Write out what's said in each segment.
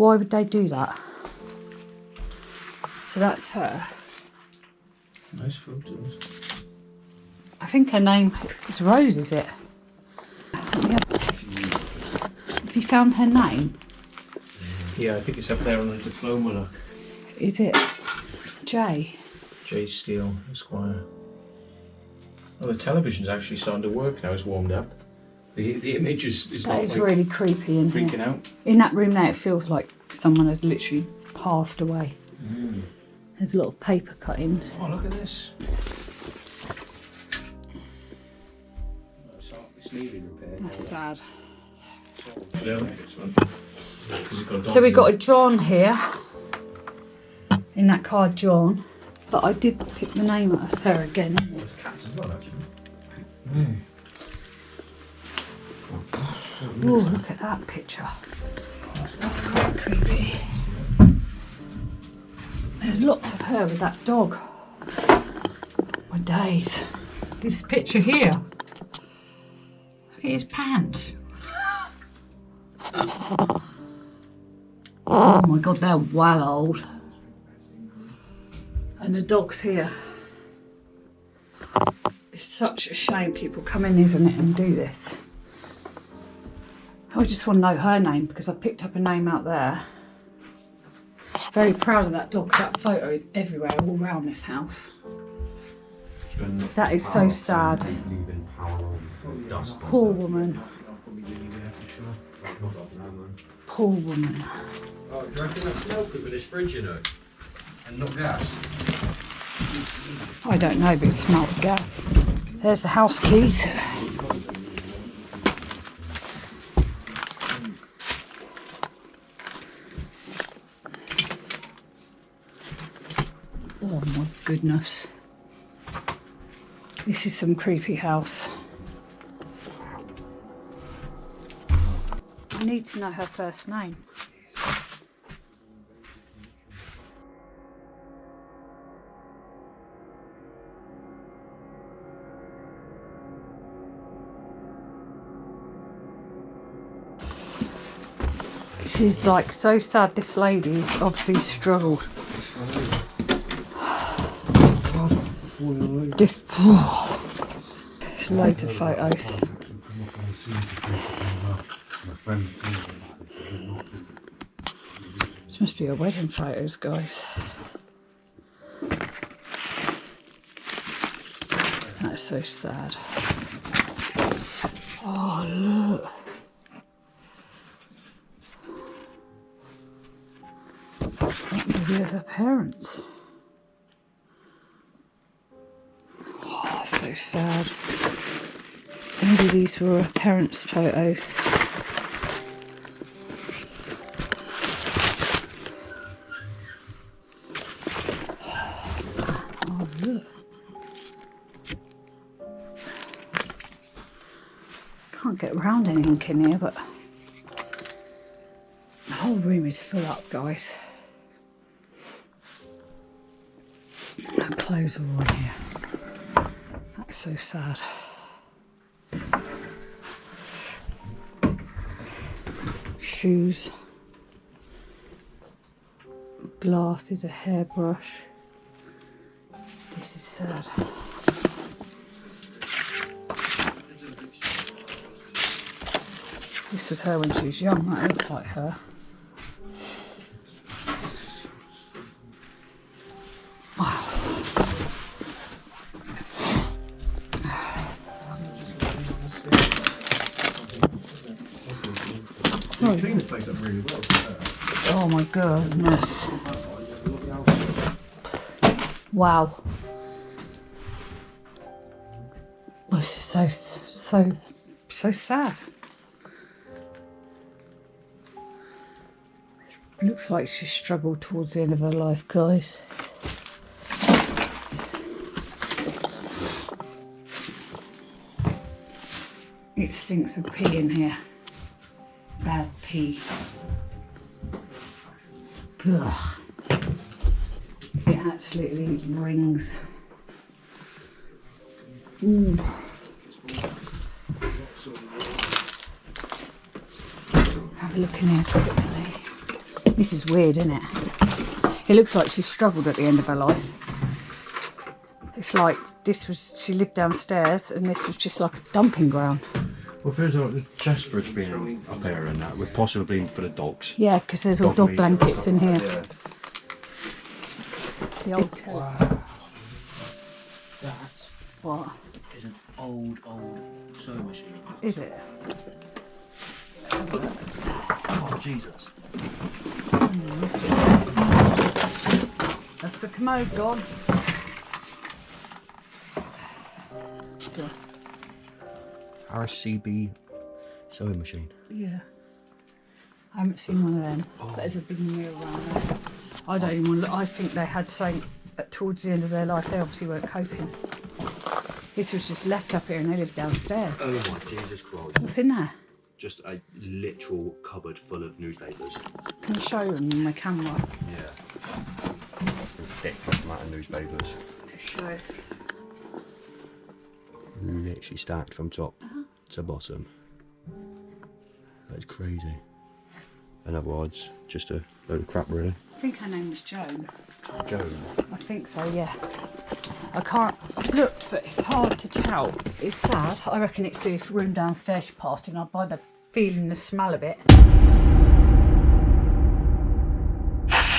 Why would they do that? So that's her. Nice photos. I think her name is Rose, is it? Yeah. Have you found her name? Yeah, I think it's up there on the diploma, look. Is it J? J. Steele, Esquire. Oh, the television's actually starting to work now, it's warmed up. The image is That not is like really creepy in freaking here. out. In that room now, it feels like someone has literally passed away. There's a lot of paper cuttings. Oh, look at this. It's nearly repaired. That's sad. Yeah, I like this one. So we got a John here. In that card, John. But I did pick the name out as her again. There's cats as well, actually. Oh, look at that picture. That's quite creepy. There's lots of her with that dog. My days. This picture here. Look at his pants. Oh my god, they're well old. And the dog's here. It's such a shame people come in, isn't it, and do this. I just want to know her name because I picked up a name out there. Very proud of that dog because that photo is everywhere, all around this house. That is so sad. Poor woman. Poor woman. Oh, do you reckon that's milk with this fridge, you know? And not gas? I don't know, but it smelled of gas. There's the house keys. Oh my goodness. This is some creepy house. I need to know her first name. This is like so sad. This lady obviously struggled. This, there's loads of photos. This must be her wedding photos, guys. That's so sad. Oh, look. Maybe with her parents. Oh, that's so sad. Maybe these were her parents' photos. Oh, look. Can't get around anything in here, but the whole room is full up, guys. Her clothes are all in here. That's so sad. Shoes, glasses, a hairbrush. This is sad. This was her when she was young. That looks like her. Wow. Sorry. Clean the place up really well. Oh my goodness. Wow. This is so sad. Looks like she struggled towards the end of her life, guys. It stinks of pee in here. Bad pee. Ugh. It absolutely rings. Have a look in here quickly. This is weird, isn't it? It looks like she struggled at the end of her life. It's like she lived downstairs and this was just like a dumping ground. Well, there's a chest for it being up there and that, with possibly for the dogs. Yeah, because there's all dog blankets in here. Yeah. The old coat. Wow. That What? is an old sewing machine. Is it? Oh, Jesus. That's the commode gone. So, RCB sewing machine. yeah. I haven't seen one of them. But there's a big mirror around there. I don't even want to look. I think they had something towards the end of their life. They obviously weren't coping. This was just left up here and they lived downstairs. Oh my Jesus Christ. What's in there? Just a literal cupboard full of newspapers. Can you show them on my camera? Yeah. Thick amount of newspapers. Just show. Literally stacked from top to bottom. That is crazy. In other words, just a load of crap really. I think her name was Joan. Joan. I think so, yeah. I can't look, but it's hard to tell. It's sad. I reckon it's the room downstairs she passed in. By the feeling, the smell of it.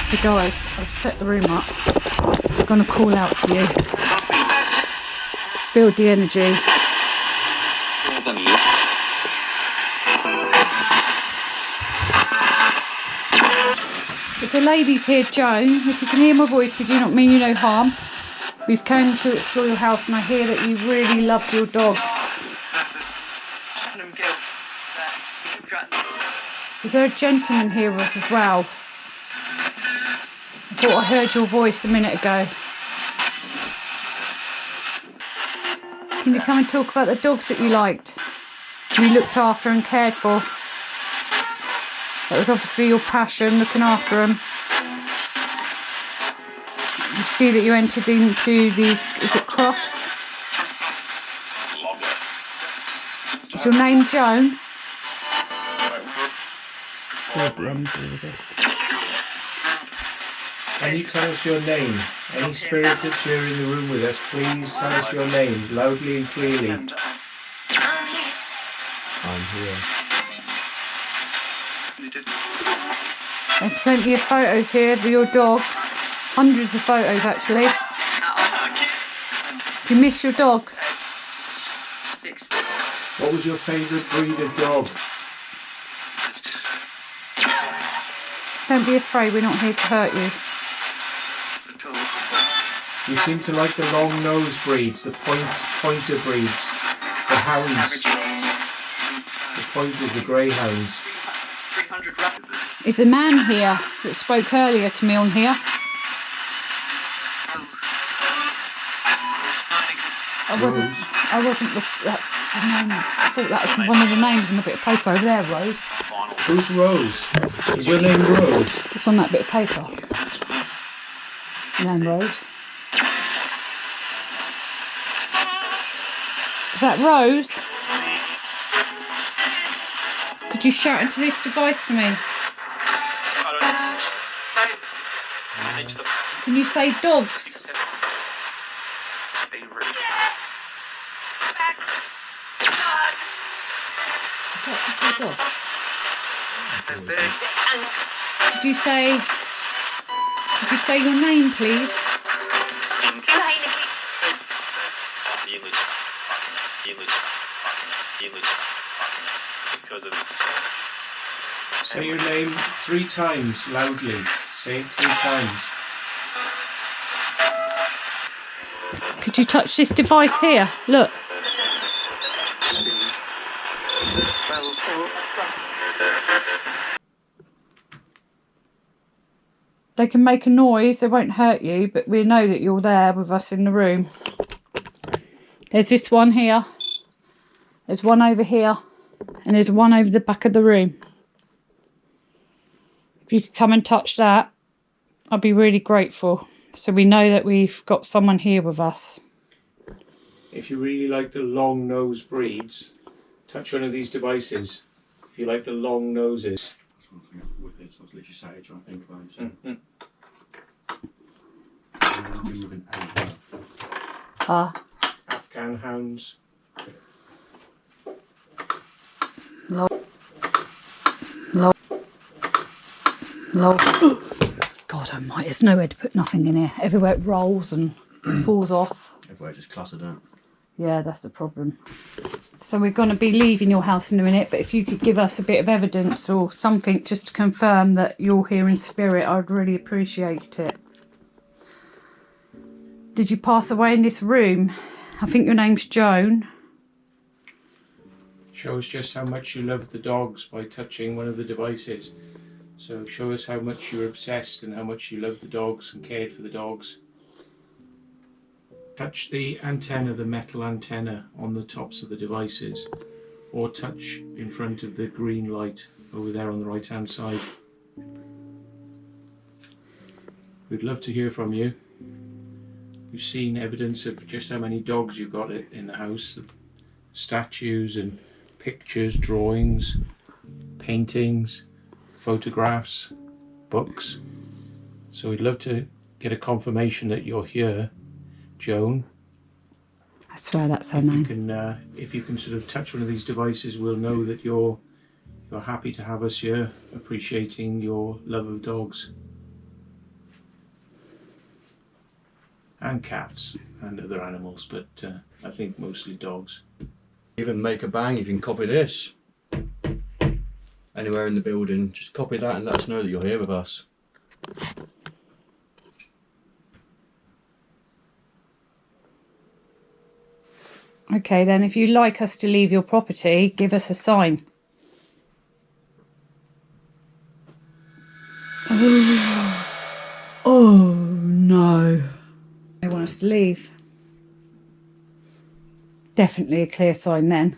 So guys, I've set the room up. I'm going to call out to you. Build the energy. If the lady's here, Joan, if you can hear my voice, we do not mean you no harm. We've come to explore your house and I hear that you really loved your dogs. Is there a gentleman here with us as well? I thought I heard your voice a minute ago. Can you come and talk about the dogs that you liked? You looked after and cared for? That was obviously your passion, looking after them. You see that you entered into the, is it Crofts? Is your name Joan? Build the energy with this. Can you tell us your name? Any spirit that's here in the room with us, please tell us your name, loudly and clearly. I'm here. There's plenty of photos here of your dogs. Hundreds of photos actually. Do you miss your dogs? What was your favourite breed of dog? Don't be afraid, we're not here to hurt you. You seem to like the long nose breeds, the pointer breeds, the hounds, the pointers, the greyhounds. Is a man here that spoke earlier to me on here? I wasn't, that's the name. I thought that was one of the names on a bit of paper over there, Rose. Who's Rose? Is your name Rose? It's on that bit of paper. Name Rose. Is that Rose? Could you shout into this device for me? Can you say dogs? Could you say your name, please? Say your name 3 times, loudly. Say it 3 times. Could you touch this device here? Look. They can make a noise, they won't hurt you, but we know that you're there with us in the room. There's this one here. There's one over here. And there's one over the back of the room. If you could come and touch that, I'd be really grateful. So we know that we've got someone here with us. If you really like the long nose breeds, touch one of these devices. If you like the long noses. trying to think of with it. So I was literally sat here trying to think about it. So. With an animal. Afghan hounds. God almighty, there's nowhere to put nothing in here. Everywhere it rolls and falls off. Everywhere just clustered out. Yeah, that's the problem. So we're going to be leaving your house in a minute, but if you could give us a bit of evidence or something just to confirm that you're here in spirit, I'd really appreciate it. Did you pass away in this room? I think your name's Joan. Show us just how much you love the dogs by touching one of the devices. So show us how much you're obsessed and how much you love the dogs and cared for the dogs. Touch the antenna, the metal antenna on the tops of the devices, or touch in front of the green light over there on the right hand side. We'd love to hear from you. We've seen evidence of just how many dogs you've got in the house, statues and pictures, drawings, paintings, photographs, books. So we'd love to get a confirmation that you're here, Joan. I swear that's her name. If you can sort of touch one of these devices, we'll know that you're happy to have us here, appreciating your love of dogs. And cats and other animals, but I think mostly dogs. Even make a bang if you can copy this. Anywhere in the building, just copy that and let us know that you're here with us. Okay then, if you'd like us to leave your property, give us a sign. Oh no. They want us to leave. Definitely a clear sign then.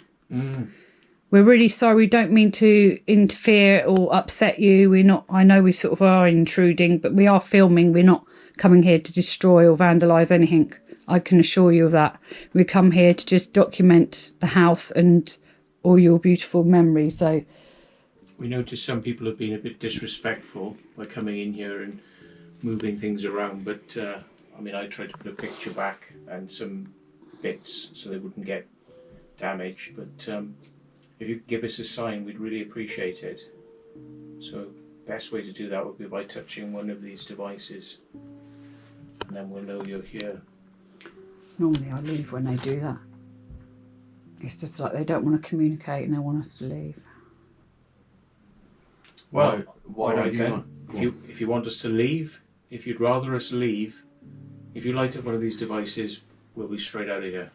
We're really sorry, we don't mean to interfere or upset you. I know we sort of are intruding, but we are filming. We're not coming here to destroy or vandalise anything. I can assure you of that. We come here to just document the house and all your beautiful memories. So we noticed some people have been a bit disrespectful by coming in here and moving things around, but I mean, I tried to put a picture back and some bits so they wouldn't get damaged, but if you could give us a sign, we'd really appreciate it. So best way to do that would be by touching one of these devices, and then we'll know you're here. Normally I leave when they do that. It's just like they don't want to communicate and they want us to leave. Well, why don't you then, if you want us to leave, if you'd rather us leave, if you light up one of these devices, we'll be straight out of here.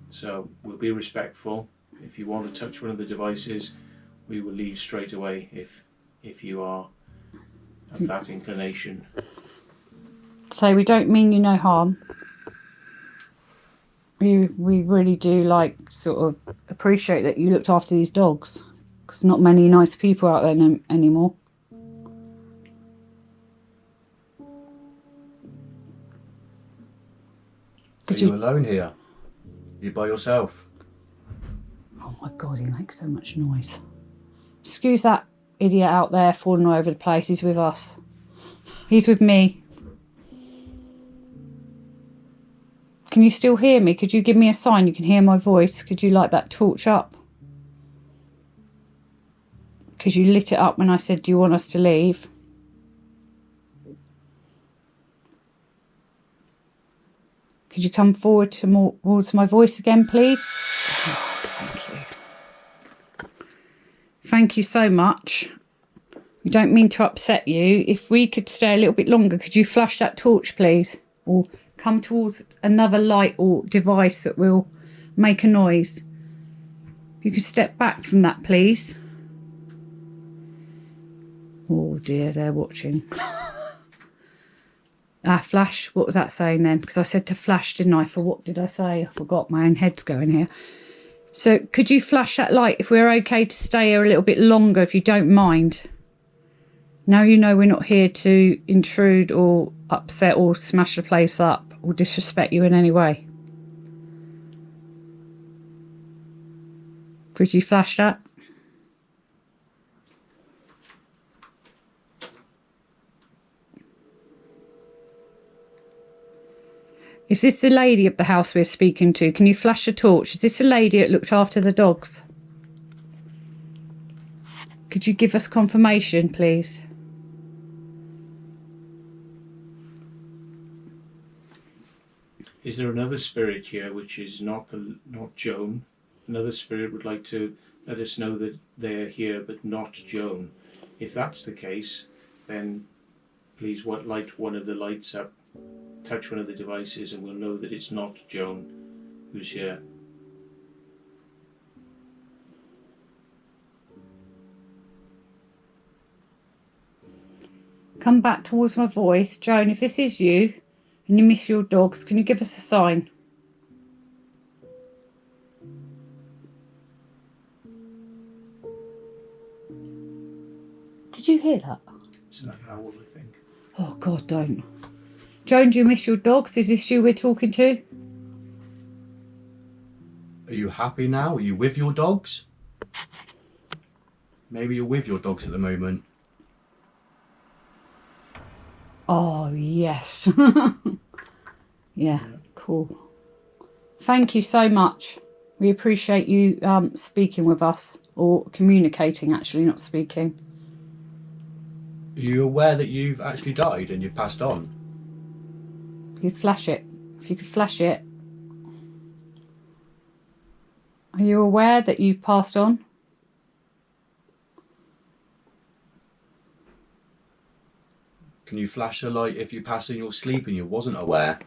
So we'll be respectful. If you want to touch one of the devices, we will leave straight away if you are of that inclination. So we don't mean you no harm. We really do sort of appreciate that you looked after these dogs, because not many nice people out there anymore. Are you alone here? You by yourself? Oh my God, he makes so much noise. Excuse that idiot out there falling all over the place. He's with us. He's with me. Can you still hear me? Could you give me a sign you can hear my voice? Could you light that torch up? Because you lit it up when I said, do you want us to leave? Could you come forward towards my voice again, please? Thank you. Thank you so much. We don't mean to upset you. If we could stay a little bit longer, could you flash that torch, please? Or come towards another light or device that will make a noise. If you could step back from that, please. Oh dear, they're watching. Flash, what was that saying then? Because I said to flash, didn't I? For what did I say? I forgot, my own head's going here. So could you flash that light if we're okay to stay here a little bit longer, if you don't mind? Now you know we're not here to intrude or upset or smash the place up or disrespect you in any way. Could you flash that? Is this the lady of the house we're speaking to? Can you flash a torch? Is this the lady that looked after the dogs? Could you give us confirmation, please? Is there another spirit here which is not Joan? Another spirit would like to let us know that they're here but not Joan. If that's the case, then please light one of the lights up, touch one of the devices, and we'll know that it's not Joan who's here. Come back towards my voice. Joan, if this is you and you miss your dogs, can you give us a sign? Did you hear that? It's an owl, I think. Oh, God, don't. Joan, do you miss your dogs? Is this you we're talking to? Are you happy now? Are you with your dogs? Maybe you're with your dogs at the moment. Oh, yes. Yeah, cool. Thank you so much. We appreciate you speaking with us, or communicating, actually, not speaking. Are you aware that you've actually died and you've passed on? You'd flash it. If you could flash it. Are you aware that you've passed on? Can you flash a light if you pass in your sleep and you wasn't aware?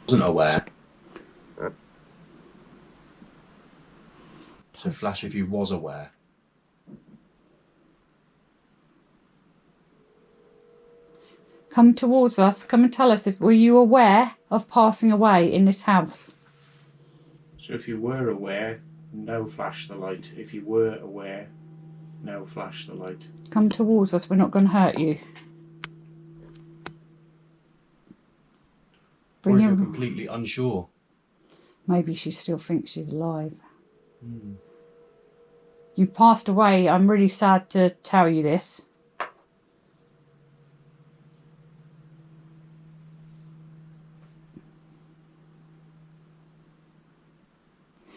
Wasn't aware. So flash if you was aware. Come towards us. Come and tell us, were you aware of passing away in this house? So if you were aware, now flash the light. If you were aware, now flash the light. Come towards us. We're not going to hurt you. Or if you're completely unsure. Maybe she still thinks she's alive. You passed away. I'm really sad to tell you this.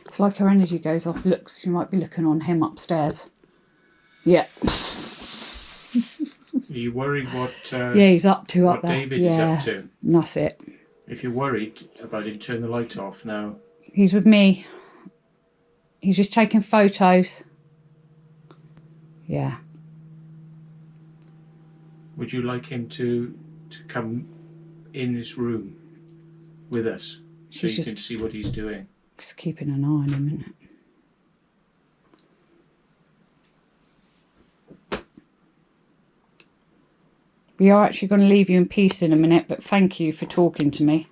It's like her energy goes off. Looks, she might be looking on him upstairs. Yeah. Are you worried what? Yeah, he's up to what up there. David Yeah, is up to? That's it. If you're worried about him, turn the light off now. He's with me. He's just taking photos. Yeah. Would you like him to come in this room with us so you can see what he's doing? Just keeping an eye on him, isn't it? We are actually going to leave you in peace in a minute, but thank you for talking to me.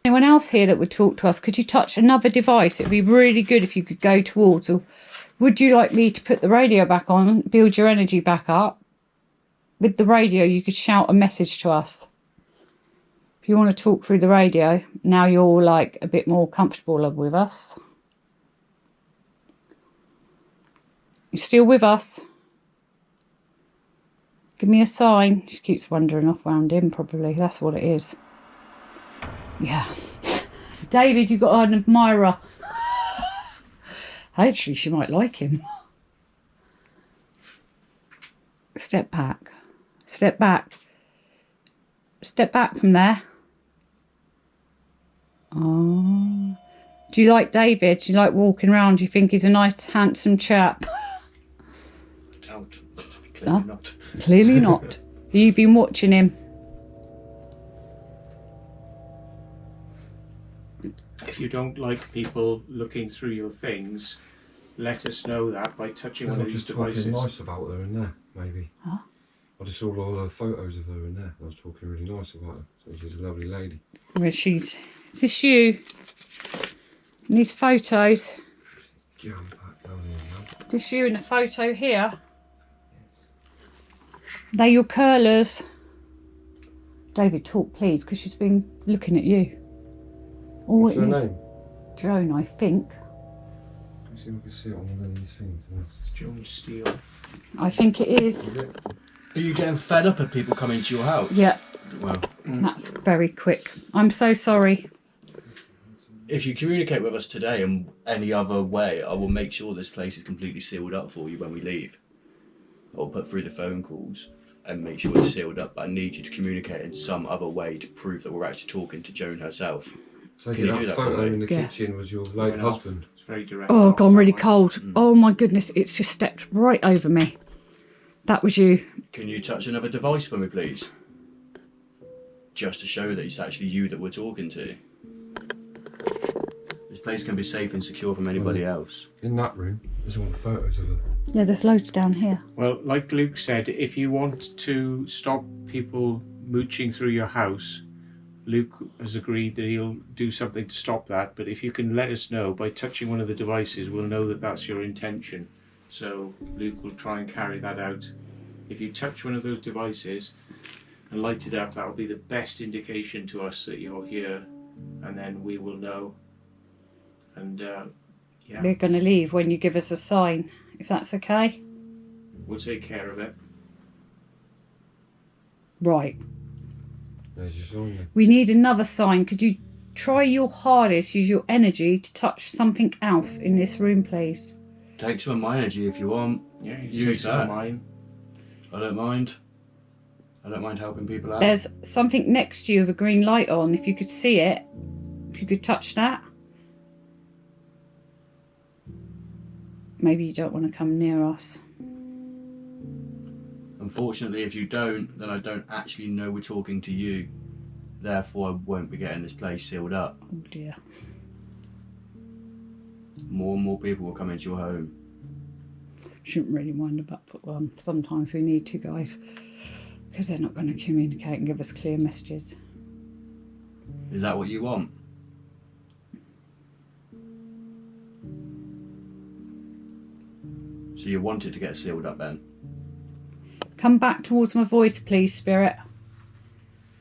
Anyone else here that would talk to us? Could you touch another device? It would be really good if you could go towards. Or would you like me to put the radio back on, build your energy back up? With the radio, you could shout a message to us. If you want to talk through the radio, now you're like a bit more comfortable with us. You still with us? Give me a sign. She keeps wandering off round him, probably. That's what it is. Yeah. David, you got an admirer. Actually, she might like him. Step back. Step back. Step back from there. Oh. Do you like David? Do you like walking around? Do you think he's a nice, handsome chap? Don't. Clearly not. Clearly not. Have you been watching him? If you don't like people looking through your things, let us know that by touching one of these devices. I was talking nice about her in there, maybe. Huh? I just saw all her photos of her in there. I was talking really nice about her. So she's a lovely lady. Where she's... Is this you? In these photos? Jump back down here now. This you in the photo here? They're your curlers. David, talk please, because she's been looking at you. What's her name? Joan, I think. see if we can see it on one of these things. It's Jones Steel. I think it is. Are you getting fed up of people coming to your house? Yeah, Well, that's very quick. I'm so sorry. if you communicate with us today in any other way, I will make sure this place is completely sealed up for you when we leave. I'll put through the phone calls and make sure it's sealed up, but I need you to communicate in some other way to prove that we're actually talking to Joan herself. So Can you do that that photo for me? in the Yeah. kitchen was your late husband. It's very direct. Oh, God, I'm really That way. cold. Oh my goodness, it's just stepped right over me. That was you. Can you touch another device for me, please? Just to show that it's actually you that we're talking to. This place can be safe and secure from anybody else. In that room, there's all the photos of her. Yeah, there's loads down here. Well, like Luke said, if you want to stop people mooching through your house, Luke has agreed that he'll do something to stop that. But if you can let us know by touching one of the devices, we'll know that that's your intention. So Luke will try and carry that out. If you touch one of those devices and light it up, that will be the best indication to us that you're here, and then we will know. And yeah, We're going to leave when you give us a sign, if that's okay. we'll take care of it. Right. There's your song then. We need another sign. Could you try your hardest, use your energy to touch something else in this room, please? Take some of my energy if you want. Yeah, you Use take some of that. mine. I don't mind. I don't mind helping people out. There's something next to you with a green light on. If you could see it, if you could touch that. Maybe you don't want to come near us. Unfortunately, if you don't, then I don't actually know we're talking to you. Therefore, I won't be getting this place sealed up. Oh dear. More and more people will come into your home. Shouldn't really mind about one. Sometimes we need to, guys, because they're not going to communicate and give us clear messages. Is that what you want? So you want it to get sealed up then? Come back towards my voice, please, Spirit.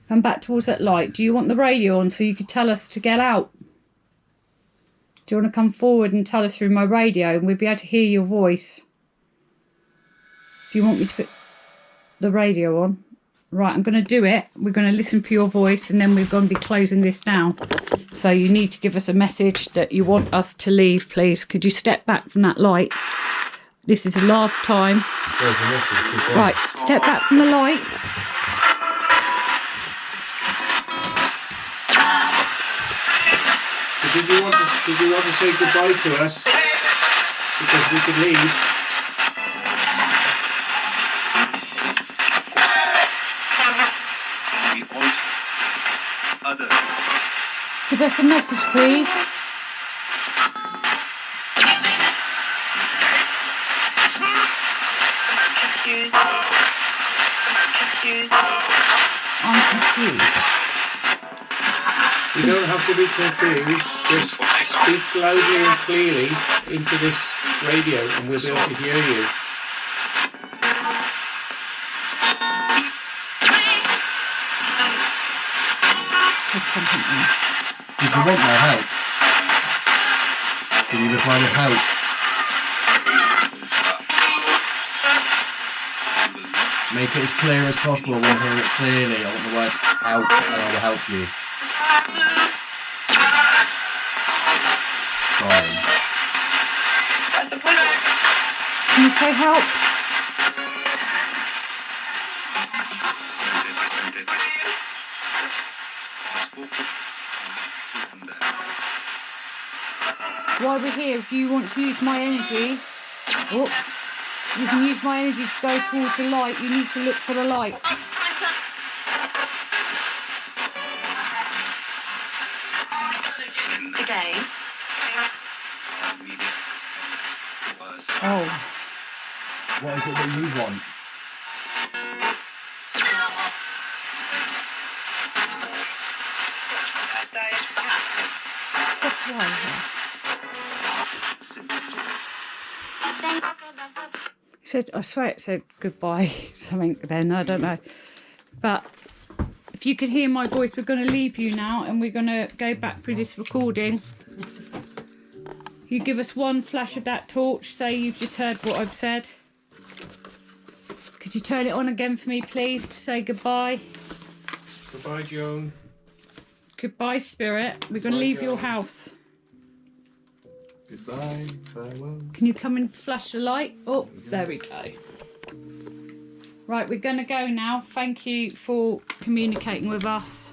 Come back towards that light. Do you want the radio on so you could tell us to get out? Do you want to come forward and tell us through my radio and we'll be able to hear your voice? Do you want me to put the radio on? Right, I'm going to do it. We're going to listen for your voice and then we're going to be closing this down. So you need to give us a message that you want us to leave, please. Could you step back from that light? This is the last time. There's the message. Keep going. Right, step back from the light. So did you want to say goodbye to us? Because we could leave. Give us a message, please. I'm confused. You don't have to be confused. Just speak loudly and clearly into this radio and we'll be able to hear you. Said something there. Did you want my help? Can you reply with help? Make it as clear as possible. I want to hear it clearly. I want the words help and I will help you. Trying. Can you say help? While we're here, if you want to use my energy, oh, you can use my energy to go towards the light. You need to look for the light. Again. Oh, What is it that you want? step away here. It said, I swear it said goodbye, something then, I don't know. But if you can hear my voice, we're going to leave you now and we're going to go back through this recording. You give us one flash of that torch, say you've just heard what I've said. Could you turn it on again for me, please, to say goodbye? Goodbye, Joan. Goodbye, Spirit. We're going to leave your house. Goodbye. Farewell. Can you come and flash the light? Oh, there we go. Right, we're going to go now. Thank you for communicating with us.